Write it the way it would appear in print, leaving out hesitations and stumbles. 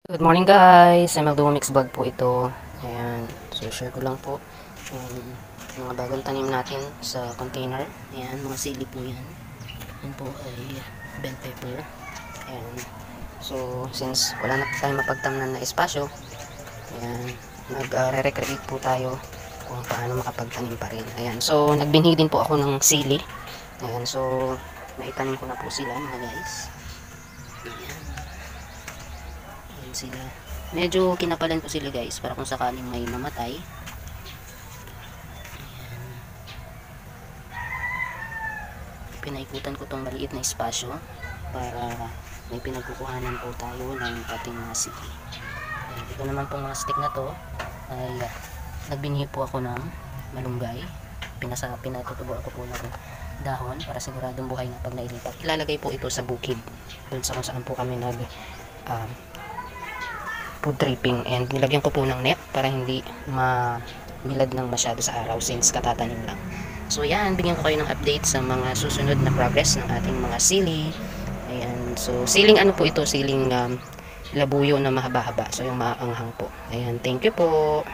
Good morning guys, I'm Magduo Mix Vlog po ito. Ayan, so share ko lang po mga bagong tanim natin sa container. Ayan, mga sili po yan. Yan po ay bell pepper. Ayan, so since wala na tayong mapagtamnan na espasyo, ayan, nag-recreate po tayo kung paano makapagtanim pa rin. Ayan, so nagbinhi din po ako ng sili. Ayan, so naitanim ko na po sila mga guys. Ayan. Ayan sila. Medyo kinapalan ko sila guys para kung sakaling may mamatay. Ayan. Pinaikutan ko tong maliit na espasyo para may pinagkukuhanan po tayo ng ating mga sili. Ayan. Ito naman pong mga stick na to ay nagbinhi po ako ng malunggay. Pinatutubo ako po ng dahon para siguradong buhay na pag nailipat. Ilalagay po ito sa bukid doon sa kung saan po kami nag food tripping, and nilagyan ko po ng net para hindi milad ng masyado sa araw since katatanim lang. So yan, bigyan ko kayo ng update sa mga susunod na progress ng ating mga sili. Ayan, so siling ano po ito, siling labuyo na mahaba-haba, so yung maaanghang po. Ayan, thank you po.